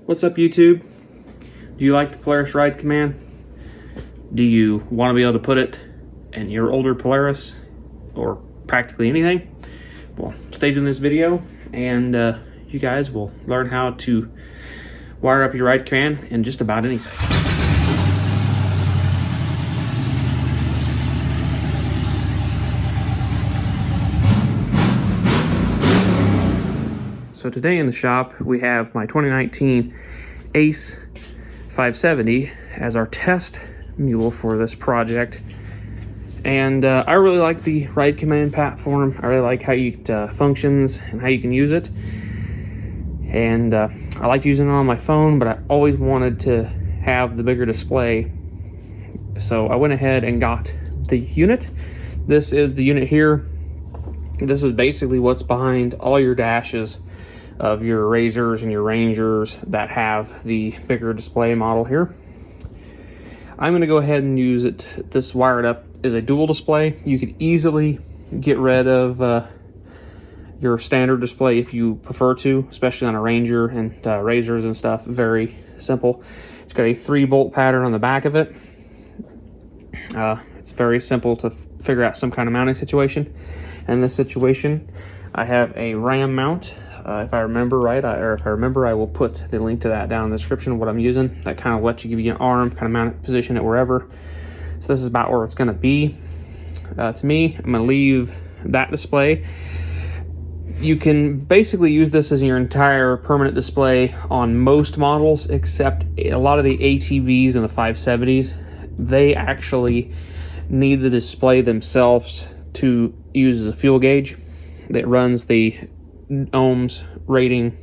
What's up, YouTube? Do you like the Polaris ride command? Do you want to be able to put it in your older Polaris or practically anything? Well, stay tuned in this video and you guys will learn how to wire up your ride command in just about anything. So today in the shop we have my 2019 Ace 570 as our test mule for this project, and I really like the ride command platform. I really like how it functions and how you can use it, and I like using it on my phone, but I always wanted to have the bigger display, so I went ahead and got the unit. This is the unit here. This is basically what's behind all your dashes of your Razors and your Rangers that have the bigger display model here. I'm going to go ahead and use it. This wired up is a dual display. You could easily get rid of your standard display if you prefer to, especially on a Ranger and Razors and stuff. Very simple. It's got a 3-bolt pattern on the back of it. It's very simple to figure out some kind of mounting situation. In this situation, I have a RAM mount. If I remember right, I will put the link to that down in the description of what I'm using. That kind of lets you give you an arm, kind of mount it, position it wherever. So this is about where it's going to be. To me, I'm going to leave that display. You can basically use this as your entire permanent display on most models, except a lot of the ATVs and the 570s. They actually need the display themselves to use as a fuel gauge that runs the ohms rating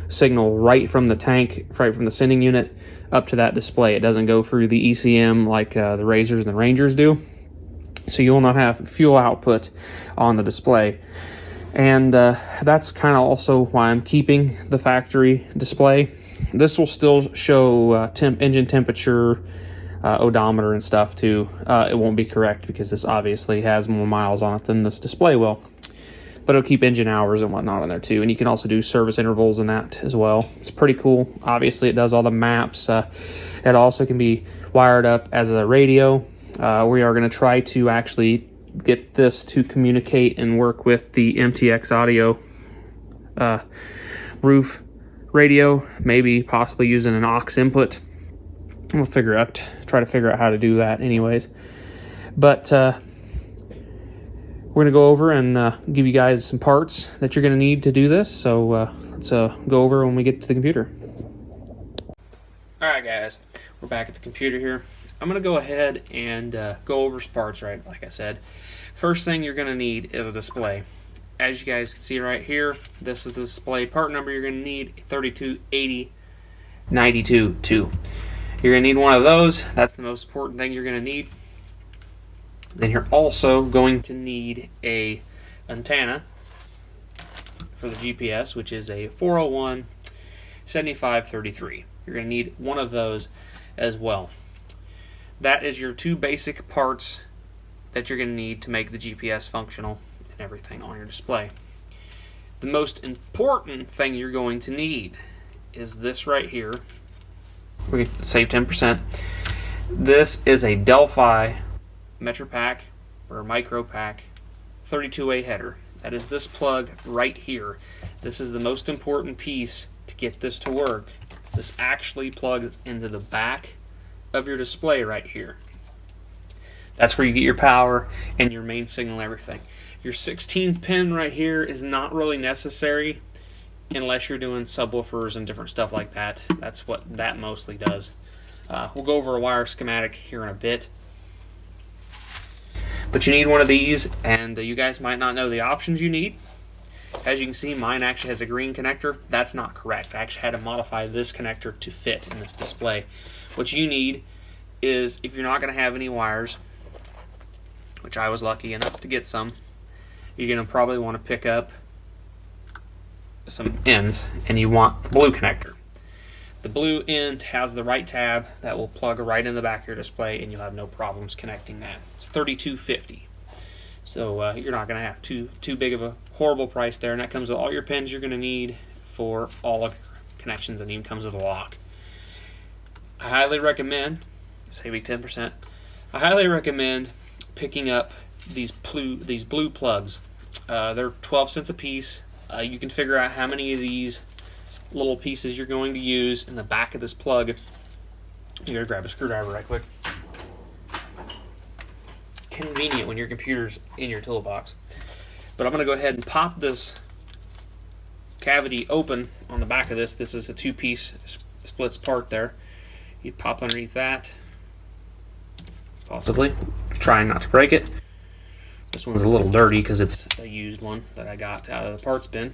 signal right from the tank, right from the sending unit up to that display. It doesn't go through the ECM like the Razors and the Rangers do, so you will not have fuel output on the display. And that's kind of also why I'm keeping the factory display. This will still show engine temperature, odometer and stuff too. It won't be correct because this obviously has more miles on it than this display will, but it'll keep engine hours and whatnot on there too. And you can also do service intervals in that as well. It's pretty cool. Obviously it does all the maps. It also can be wired up as a radio. We are going to try to actually get this to communicate and work with the MTX audio roof radio, maybe possibly using an aux input. We'll try to figure out how to do that anyways. But we're going to go over and give you guys some parts that you're going to need to do this. So let's go over when we get to the computer. Alright guys, we're back at the computer here. I'm going to go ahead and go over some parts, right, like I said. First thing you're going to need is a display. As you guys can see right here, this is the display part number you're going to need, 328092-2. You're going to need one of those. That's the most important thing you're going to need. Then you're also going to need a antenna for the GPS, which is a 401-7533. You're going to need one of those as well. That is your two basic parts that you're going to need to make the GPS functional and everything on your display. The most important thing you're going to need is this right here. We can save 10%. This is a Delphi Metro Pack or Micro Pack 32A header. That is this plug right here. This is the most important piece to get this to work. This actually plugs into the back of your display right here. That's where you get your power and your main signal and everything. Your 16 pin right here is not really necessary unless you're doing subwoofers and different stuff like that. That's what that mostly does. We'll go over a wire schematic here in a bit. But you need one of these, and you guys might not know the options you need. As you can see, mine actually has a green connector. That's not correct. I actually had to modify this connector to fit in this display. What you need is, if you're not going to have any wires, which I was lucky enough to get some, you're going to probably want to pick up some ends, and you want the blue connector. The blue end has the right tab that will plug right in the back of your display, and you'll have no problems connecting that. It's $32.50, so you're not going to have too big of a horrible price there, and that comes with all your pins you're going to need for all of your connections, and even comes with a lock. I highly recommend, saving 10%, I highly recommend picking up these blue plugs. They're 12 cents a piece. You can figure out how many of these little pieces you're going to use in the back of this plug. You gotta grab a screwdriver right quick. Convenient when your computer's in your toolbox. But I'm gonna go ahead and pop this cavity open on the back of this. This is a 2-piece splits part there. You pop underneath that, possibly trying not to break it. This one's a little dirty because it's a used one that I got out of the parts bin.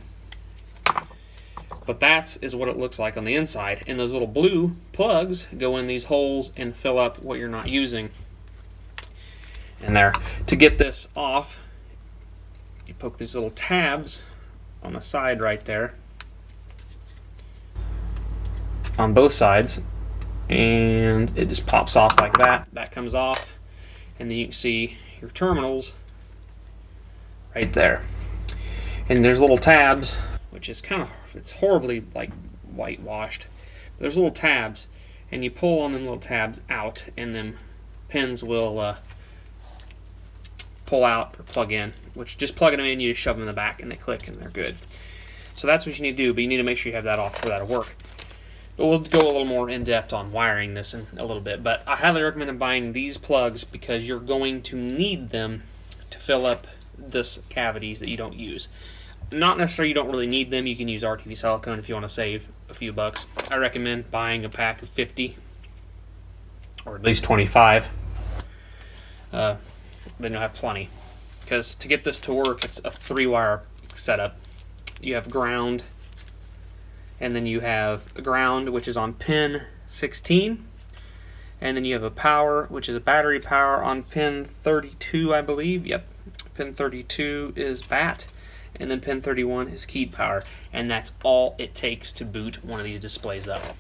But that is what it looks like on the inside. And those little blue plugs go in these holes and fill up what you're not using in there. To get this off, you poke these little tabs on the side right there, on both sides, and it just pops off like that. That comes off, and then you can see your terminals right there. And there's little tabs, which is kind of, it's horribly like whitewashed. There's little tabs, and you pull on them little tabs out, and them pins will pull out or plug in, which just plugging them in, you just shove them in the back and they click and they're good. So that's what you need to do, but you need to make sure you have that off for that to work. But we'll go a little more in depth on wiring this in a little bit. But I highly recommend buying these plugs because you're going to need them to fill up this cavities that you don't use. Not necessarily you don't really need them. You can use RTV silicone if you want to save a few bucks. I recommend buying a pack of 50 or at least 25. Then you'll have plenty. Because to get this to work, it's a 3-wire setup. You have ground, and then you have a ground, which is on pin 16, and then you have a power, which is a battery power on pin 32, I believe. Yep, pin 32 is BAT, and then pin 31 is keyed power, and that's all it takes to boot one of these displays up.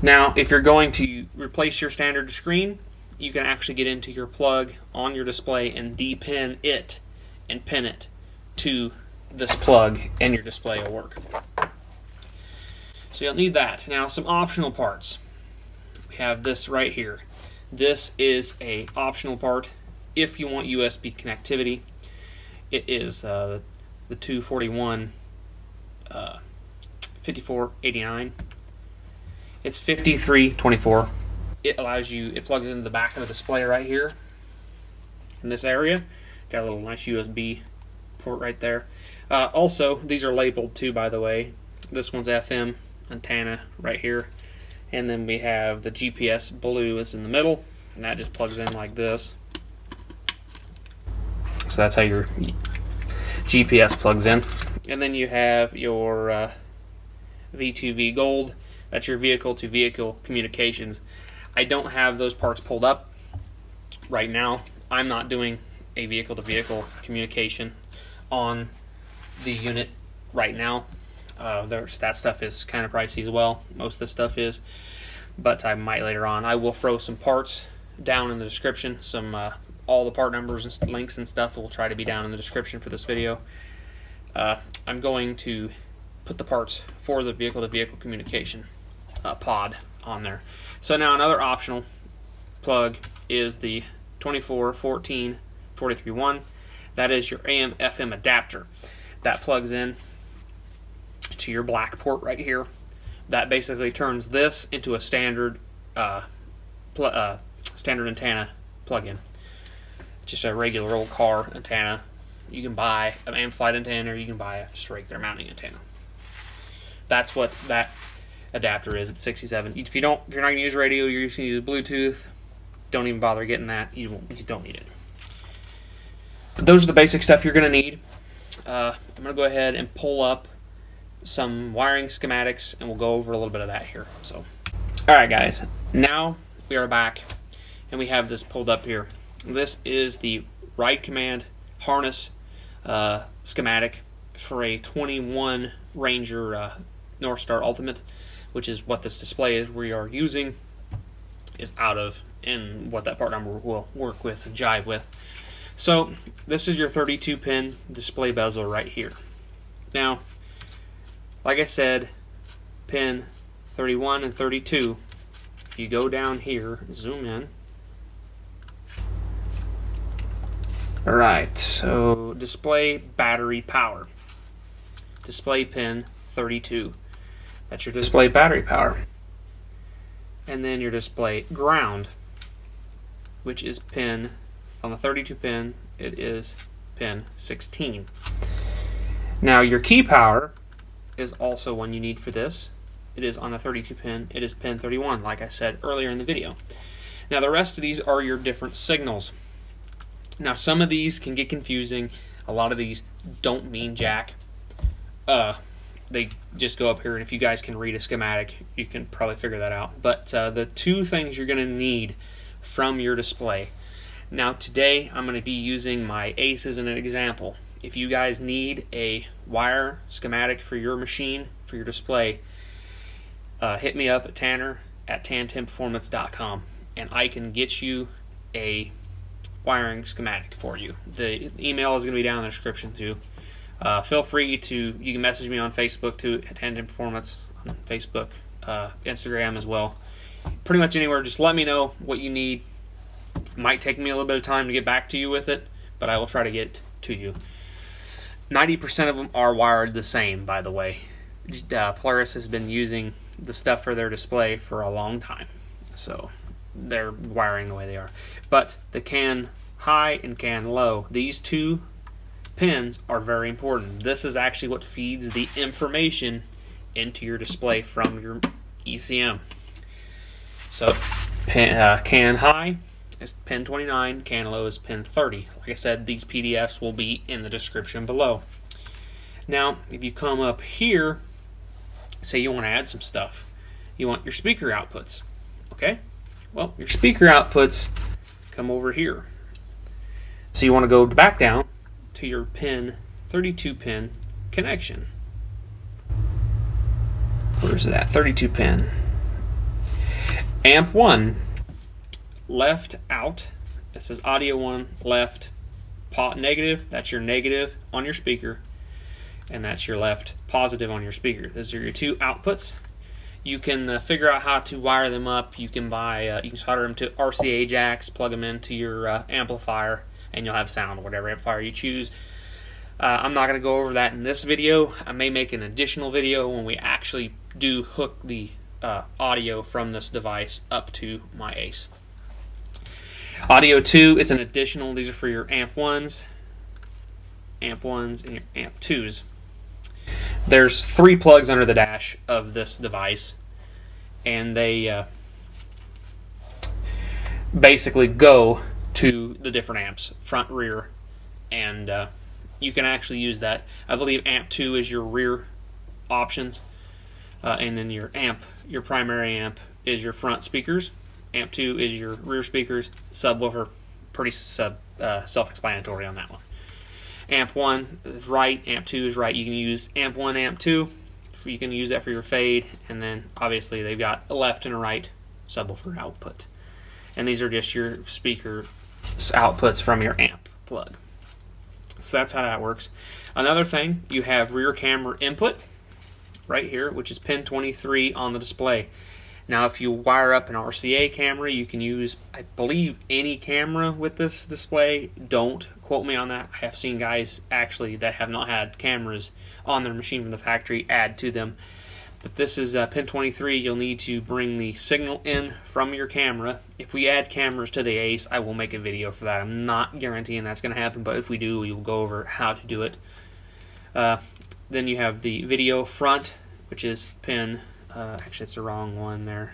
Now, if you're going to replace your standard screen, you can actually get into your plug on your display and depin it and pin it to this plug, and your display will work. So you'll need that. Now, some optional parts. We have this right here. This is a optional part if you want USB connectivity. It is the 241 5489. It's 5324. It allows you, it plugs into the back of the display right here in this area. Got a little nice USB port right there. Also, these are labeled too, by the way. This one's FM antenna right here, and then we have the GPS blue is in the middle, and that just plugs in like this. So that's how your GPS plugs in. And then you have your V2V gold. That's your vehicle-to-vehicle communications. I don't have those parts pulled up right now. I'm not doing a vehicle-to-vehicle communication on the unit right now. That stuff is kind of pricey as well. Most of this stuff is, but I might later on. I will throw some parts down in the description. Some all the part numbers and links and stuff will try to be down in the description for this video. I'm going to put the parts for the vehicle-to-vehicle communication pod on there. So now another optional plug is the 2414-431. That is your AM/FM adapter. That plugs in to your black port right here. That basically turns this into a standard standard antenna plug-in. Just a regular old car antenna. You can buy an amplified antenna, or you can buy a just regular mounting antenna. That's what that adapter is at 67. If you're not going to use radio, you're just going to use Bluetooth. Don't even bother getting that. You don't need it. But those are the basic stuff you're going to need. I'm going to go ahead and pull up some wiring schematics, and we'll go over a little bit of that here. So, all right, guys. Now we are back, and we have this pulled up here. This is the Ride Command harness schematic for a 21 Ranger North Star Ultimate, which is what this display is we are using is out of, and what that part number will work with and jive with. So this is your 32 pin display bezel right here. Now like I said, pin 31 and 32. If you go down here, zoom in. Alright, so display battery power. Display pin 32. That's your display battery power. And then your display ground, which is pin, on the 32 pin, it is pin 16. Now your key power is also one you need for this. It is on the 32 pin, it is pin 31, like I said earlier in the video. Now the rest of these are your different signals. Now some of these can get confusing. A lot of these don't mean jack. They just go up here, and if you guys can read a schematic, you can probably figure that out. But the two things you're going to need from your display. Now today I'm going to be using my ACE as an example. If you guys need a wire schematic for your machine, for your display, hit me up at tanner@tan10performance.com, and I can get you a wiring schematic for you. The email is going to be down in the description too. Feel free to, you can message me on Facebook too, at Tan10 Performance on Facebook, Instagram as well. Pretty much anywhere, just let me know what you need. It might take me a little bit of time to get back to you with it, but I will try to get to you. 90% of them are wired the same, by the way. Polaris has been using the stuff for their display for a long time, so they're wiring the way they are. But the CAN high and CAN low, these two pins are very important. This is actually what feeds the information into your display from your ECM. So CAN high is pin 29, CAN low is pin 30. Like I said, these PDFs will be in the description below. Now, if you come up here, say you want to add some stuff. You want your speaker outputs, okay? Well, your speaker outputs come over here. So you want to go back down to your pin 32 pin connection. Where's it at? 32 pin. Amp 1, left out. It says audio 1, left, pot negative. That's your negative on your speaker, and that's your left positive on your speaker. Those are your two outputs. You can figure out how to wire them up. You can buy, you can solder them to RCA jacks, plug them into your amplifier, and you'll have sound, whatever amplifier you choose. I'm not going to go over that in this video. I may make an additional video when we actually do hook the audio from this device up to my ACE. Audio 2 is an additional. These are for your amp 1s, and your amp 2s. There's 3 plugs under the dash of this device, and they basically go to the different amps, front, rear, and you can actually use that. I believe amp 2 is your rear options, and then your primary amp is your front speakers. Amp 2 is your rear speakers. Subwoofer, pretty self-explanatory on that one. Amp 1 is right, amp 2 is right. You can use amp 1, amp 2. You can use that for your fade, and then obviously they've got a left and a right subwoofer output. And these are just your speaker outputs from your amp plug. So that's how that works. Another thing, you have rear camera input right here, which is pin 23 on the display. Now if you wire up an RCA camera, you can use, I believe, any camera with this display. Don't quote me on that. I have seen guys actually that have not had cameras on their machine from the factory add to them. But this is pin 23. You'll need to bring the signal in from your camera. If we add cameras to the ACE, I will make a video for that. I'm not guaranteeing that's going to happen, but if we do, we will go over how to do it. Then you have the video front, which is pin, actually it's the wrong one there.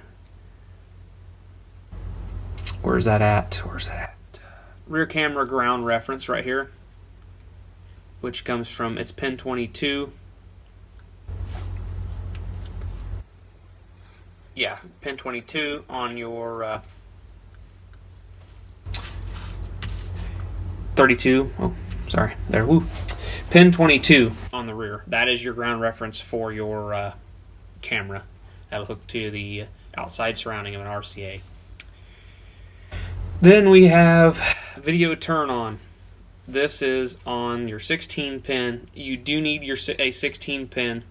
Where's that at? Where's that at? Rear camera ground reference right here, which comes from, it's pin 22. Yeah, pin 22 on your 32. Oh, sorry. There. Woo. Pin 22 on the rear. That is your ground reference for your camera. That'll hook to the outside surrounding of an RCA. Then we have video turn on. This is on your 16 pin. You do need a 16 pin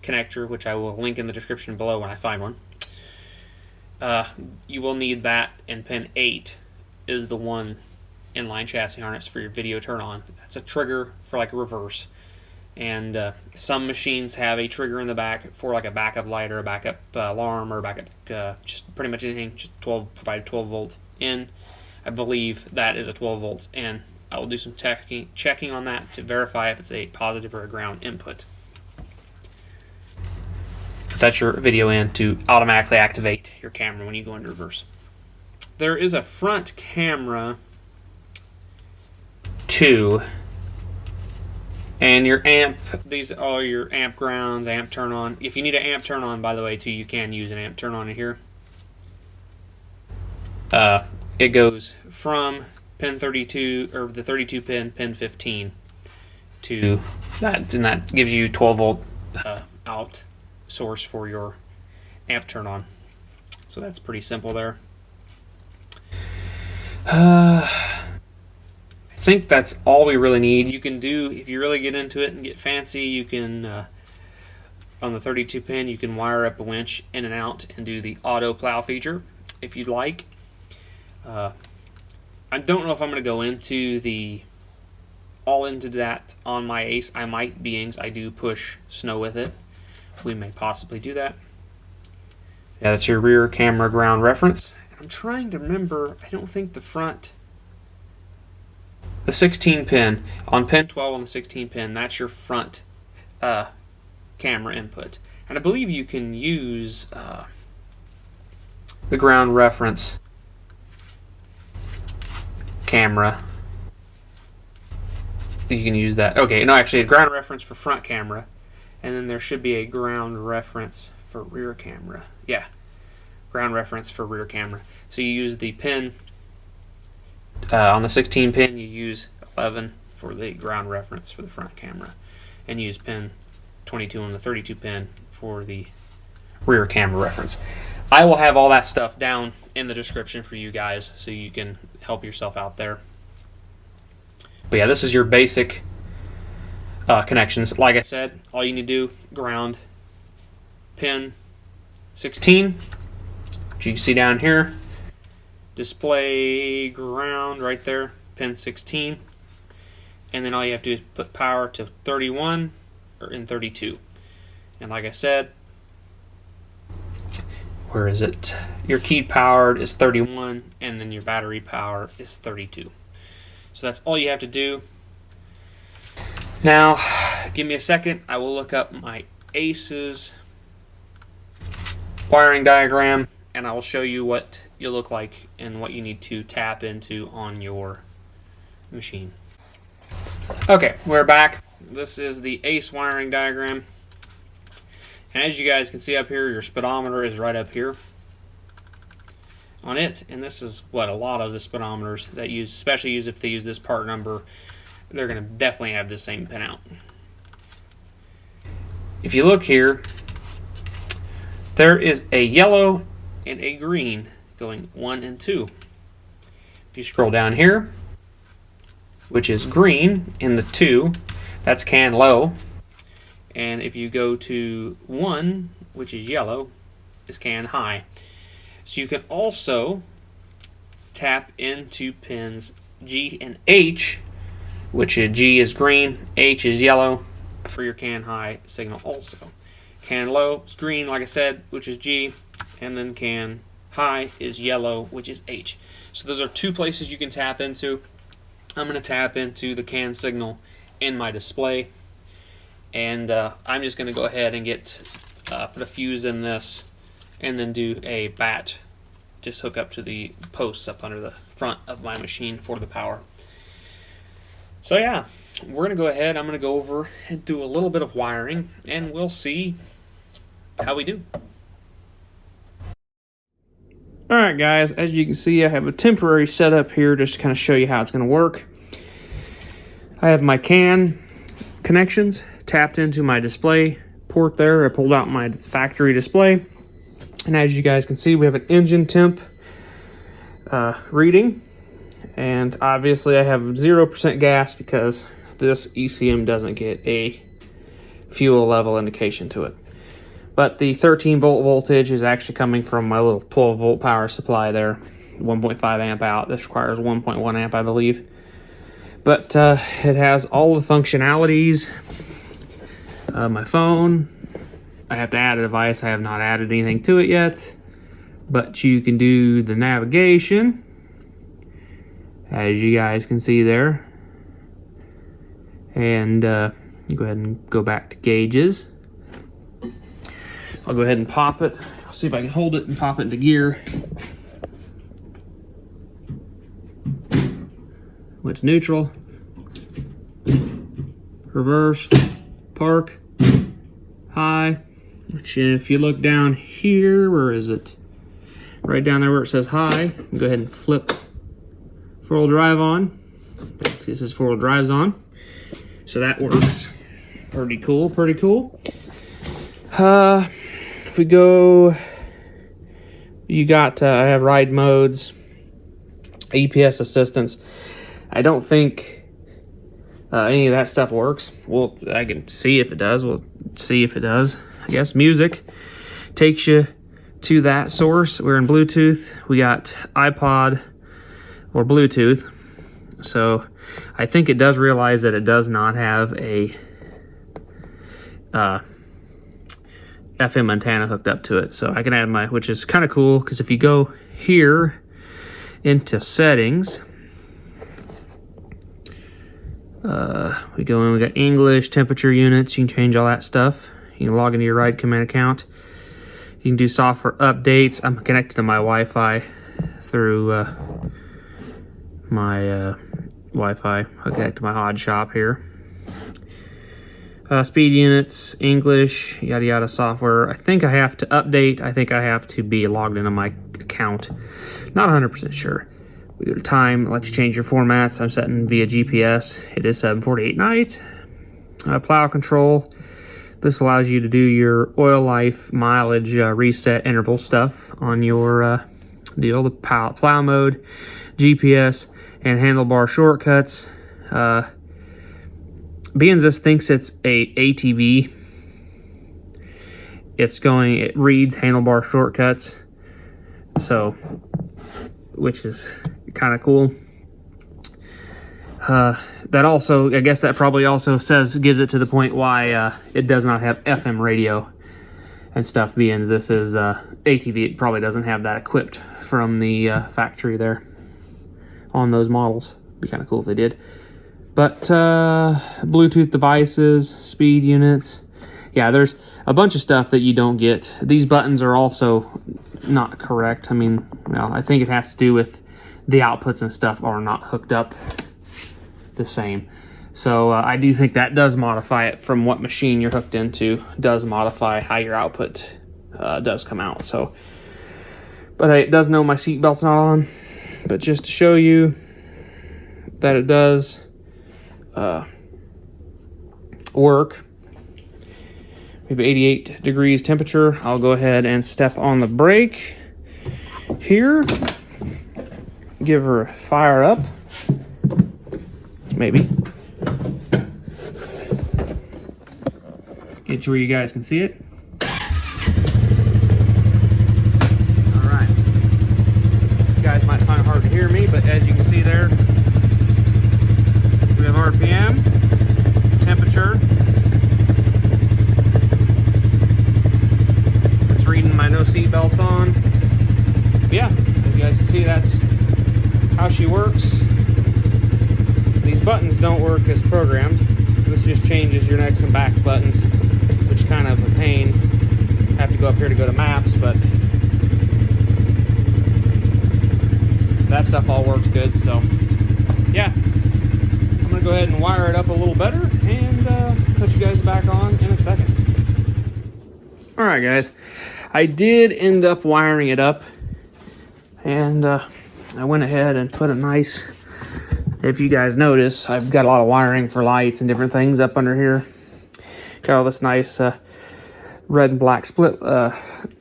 connector, which I will link in the description below when I find one. You will need that, and pin 8 is the one inline chassis harness for your video turn on. That's a trigger for like a reverse. And some machines have a trigger in the back for like a backup light or a backup alarm or backup, just pretty much anything, just provide 12 volt in. I believe that is a 12 volts in. I will do some checking on that to verify if it's a positive or a ground input. That's your video in to automatically activate your camera when you go into reverse. There is a front camera too, and your amp, these are your amp grounds, amp turn on. If you need an amp turn on, by the way, too, you can use an amp turn on in here. It goes from pin 32, or the 32 pin 15 to that, and that gives you 12 volt out source for your amp turn on. So that's pretty simple there. I think that's all we really need. You can do, if you really get into it and get fancy, you can on the 32 pin you can wire up a winch in and out and do the auto plow feature if you'd like. I don't know if I'm going to go into into that on my Ace. I might, being I do push snow with it. We may possibly do that. Yeah, that's your rear camera ground reference. I'm trying to remember, I don't think the 16 pin, on pin 12 on the 16 pin, that's your front camera input. And I believe you can use the ground reference camera. You can use that. Okay, no, actually, a ground reference for front camera, and then there should be a ground reference for rear camera. Yeah, ground reference for rear camera. So you use the pin on the 16 pin, you use 11 for the ground reference for the front camera, and use pin 22 on the 32 pin for the rear camera reference. I will have all that stuff down in the description for you guys so you can help yourself out there. But yeah, this is your basic connections. Like I said, all you need to do, ground pin 16, which you can see down here, display ground right there, pin 16, and then all you have to do is put power to 31 or in 32. And like I said, where is it? Your keyed powered is 31, and then your battery power is 32. So that's all you have to do. Now, give me a second. I will look up my Ace's wiring diagram, and I will show you what you look like and what you need to tap into on your machine. Okay, we're back. This is the Ace wiring diagram. And as you guys can see up here, your speedometer is right up here on it. And this is what a lot of the speedometers that use, especially use if they use this part number, they're going to definitely have the same pinout. If you look here, there is a yellow and a green going 1 and 2. If you scroll down here, which is green in the 2, that's can low. And if you go to 1, which is yellow, is can high. So you can also tap into pins G and H, which is G is green, H is yellow, for your can high signal also. Can low is green, like I said, which is G, and then can high is yellow, which is H. So those are 2 places you can tap into. I'm going to tap into the can signal in my display. And I'm just going to go ahead and get put a fuse in this, and then do a bat, just hook up to the posts up under the front of my machine for the power. So yeah, we're going to go ahead. I'm going to go over and do a little bit of wiring, and we'll see how we do. Alright guys, as you can see, I have a temporary setup here just to kind of show you how it's going to work. I have my can connections tapped into my display port there. I pulled out my factory display, and as you guys can see, we have an engine temp reading, and obviously I have 0% gas because this ECM doesn't get a fuel level indication to it. But the 13 volt voltage is actually coming from my little 12 volt power supply there. 1.5 amp out. This requires 1.1 amp, I believe. But it has all the functionalities. My phone, I have to add a device. I have not added anything to it yet. But you can do the navigation, as you guys can see there. And go ahead and go back to gauges. I'll go ahead and pop it. I'll see if I can hold it and pop it into gear. Went to neutral, reverse, park, high. Which if you look down here, where is it? Right down there where it says high. Go ahead and flip four-wheel drive on. This is four-wheel drive's on. So that works. Pretty cool, pretty cool. If we go, you got, I have ride modes, EPS assistance. I don't think any of that stuff works. Well, I can see if it does. We'll see if it does. I guess music takes you to that source. We're in Bluetooth. We got iPod or Bluetooth. So I think it does realize that it does not have a FM antenna hooked up to it. So I can add my, which is kind of cool, because if you go here into settings, we go in, we got English, temperature units, you can change all that stuff. You can log into your ride command account. You can do software updates. I'm connected to my Wi-Fi through my Wi-Fi. I'll connect to my Hod shop here. Speed units, English, yada yada software. I think I have to update. I think I have to be logged into my account. Not 100% sure. We go to time, let you change your formats. I'm setting via GPS. It is 7:48 night. Plow control. This allows you to do your oil life, mileage, reset interval stuff on your deal. The plow mode, GPS, and handlebar shortcuts. Being this thinks it's a ATV, it reads handlebar shortcuts, so, which is kind of cool. That also, I guess that probably also gives it to the point why it does not have FM radio and stuff, being this is ATV. It probably doesn't have that equipped from the factory there on those models. Be kind of cool if they did. But Bluetooth devices, speed units. Yeah, there's a bunch of stuff that you don't get. These buttons are also not correct. I mean, well, I think it has to do with the outputs and stuff are not hooked up the same. So I do think that does modify it from what machine you're hooked into, does modify how your output does come out. So, but it does know my seatbelt's not on. But just to show you that it does work. We have 88 degrees temperature. I'll go ahead and step on the brake here. Give her a fire up. Maybe. Get to where you guys can see it. Alright. You guys might find it hard to hear me, but as you can see there, we have RPM, temperature. It's reading my no seatbelts on. But yeah, as you guys can see, that's how she works. These buttons don't work as programmed. This just changes your next and back buttons, which is kind of a pain. I have to go up here to go to maps, but that stuff all works good. So yeah, I'm gonna go ahead and wire it up a little better and put you guys back on in a second. All right, guys, I did end up wiring it up, and I went ahead and put a nice, if you guys notice, I've got a lot of wiring for lights and different things up under here. Got all this nice red and black split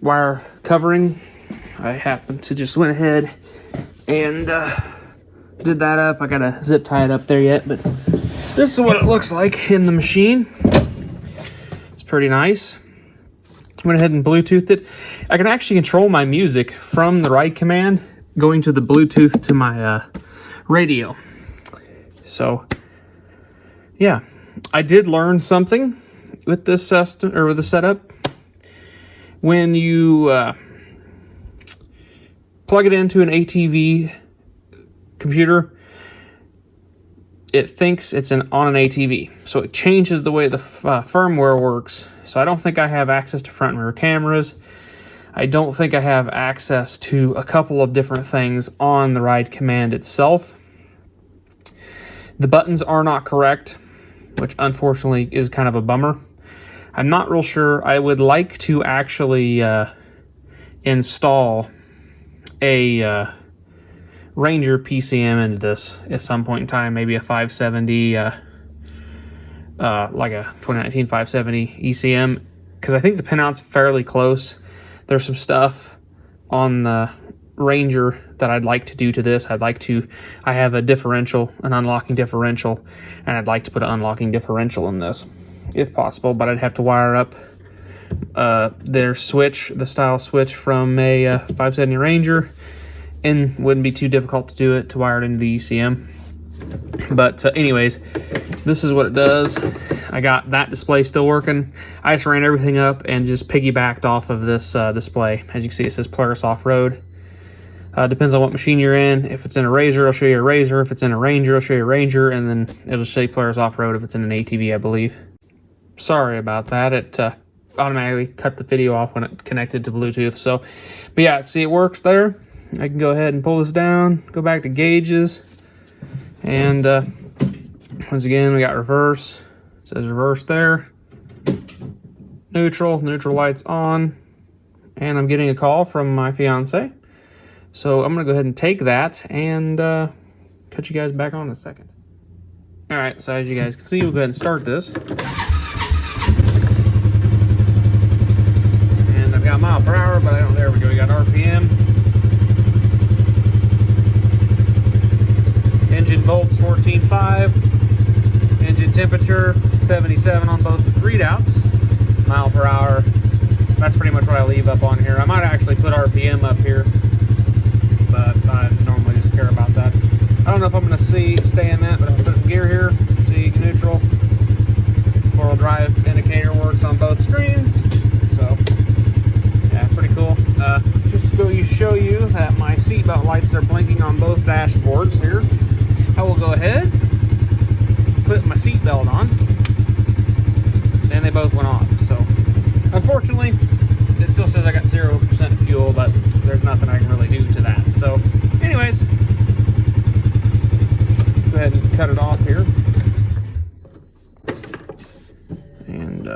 wire covering. I happened to just went ahead and did that up. I gotta zip tie it up there yet, but this is what it looks like in the machine. It's pretty nice. went ahead and Bluetoothed it. I can actually control my music from the ride command going to the Bluetooth to my radio. So yeah, I did learn something with this system, or with the setup. When you plug it into an ATV computer, it thinks it's on an ATV, so it changes the way the firmware works. So I don't think I have access to front and rear cameras. I don't think I have access to a couple of different things on the ride command itself. The buttons are not correct, which unfortunately is kind of a bummer. I'm not real sure. I would like to actually install a Ranger PCM into this at some point in time, maybe a 570, like a 2019 570 ECM, because I think the pinout's fairly close. There's some stuff on the Ranger that I'd like to do to this. I have a differential, an unlocking differential, and I'd like to put an unlocking differential in this, if possible, but I'd have to wire up their switch, the style switch from a 570 Ranger, and wouldn't be too difficult to do it, to wire it into the ECM. But anyways, this is what it does. I got that display still working. I just ran everything up and just piggybacked off of this display. As you can see, it says Polaris Off-Road. Depends on what machine you're in. If it's in a Razor, I'll show you a Razor. If it's in a Ranger, I'll show you a Ranger, and then it'll show you Polaris Off-Road if it's in an ATV, I believe. Sorry about that. It automatically cut the video off when it connected to Bluetooth. So, but yeah, see, it works there. I can go ahead and pull this down, go back to gauges, and once again, we got reverse. It says reverse there. Neutral light's on, and I'm getting a call from my fiance. So I'm gonna go ahead and take that and cut you guys back on in a second. All right, so as you guys can see, we'll go ahead and start this. And I've got mile per hour, but I don't, there we go, we got RPM. Engine volts 14.5. Engine temperature 77 on both readouts. Mile per hour. That's pretty much what I leave up on here. I might actually put RPM up here, but I normally just care about that. I don't know if I'm going to stay in that, but I'll put gear here. See, neutral. 4-wheel drive indicator works on both screens. So, yeah, pretty cool. Just to show you that my seatbelt lights are blinking on both dashboards here. I will go ahead, put my seatbelt on, and they both went off. So, unfortunately, it still says I got 0% fuel, but there's nothing I can really do to that. So, anyways, go ahead and cut it off here. And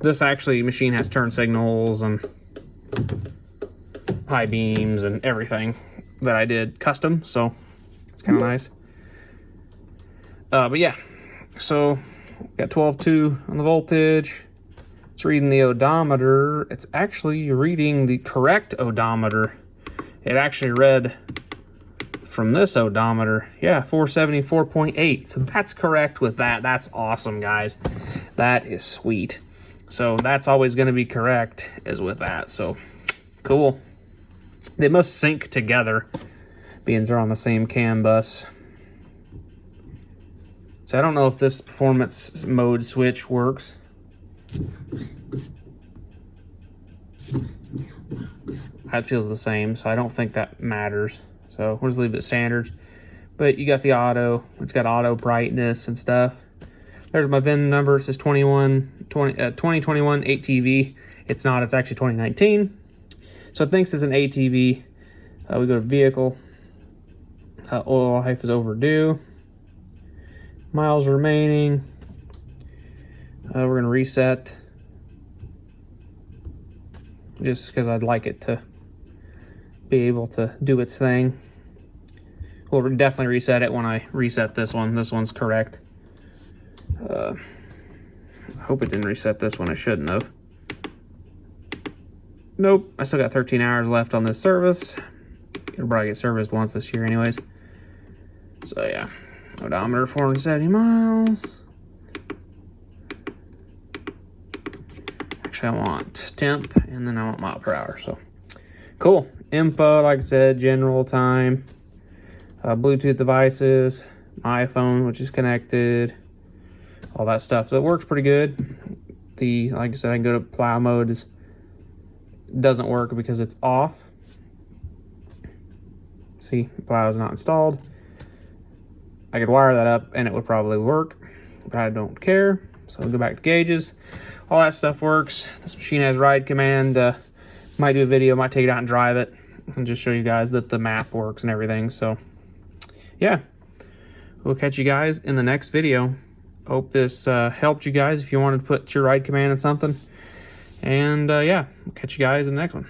this machine has turn signals and high beams and everything that I did custom, so it's kind of nice. But yeah, so got 12.2 on the voltage. It's reading the odometer. It's actually reading the correct odometer. It actually read from this odometer, yeah, 474.8. So that's correct with that. That's awesome, guys. That is sweet. So that's always going to be correct, is with that. So cool. They must sync together, being they're on the same CAN bus. So I don't know if this performance mode switch works. That feels the same, so I don't think that matters. So we'll just leave it standard. But you got the auto. It's got auto brightness and stuff. There's my VIN number. It says 2021 ATV. It's not. It's actually 2019. So it thinks it's an ATV. We go to vehicle. Oil life is overdue. Miles remaining. We're going to reset. Just because I'd like it to be able to do its thing. We'll definitely reset it when I reset this one. This one's correct. I hope it didn't reset this one. I shouldn't have. Nope, I still got 13 hours left on this service. It'll probably get serviced once this year anyways. So yeah, odometer 470 miles. actually I want temp, and then I want mile per hour. So cool. Info, like I said, general time, Bluetooth devices, my iPhone, which is connected, all that stuff. So it works pretty good. Like I said, I can go to plow mode. It doesn't work because it's off. See, plow is not installed. I could wire that up and it would probably work, but I don't care. So I'll go back to gauges. All that stuff works. This machine has ride command. Might do a video, might take it out and drive it and just show you guys that the map works and everything. So yeah, we'll catch you guys in the next video. Hope this helped you guys if you wanted to put your ride command in something. And yeah, we'll catch you guys in the next one.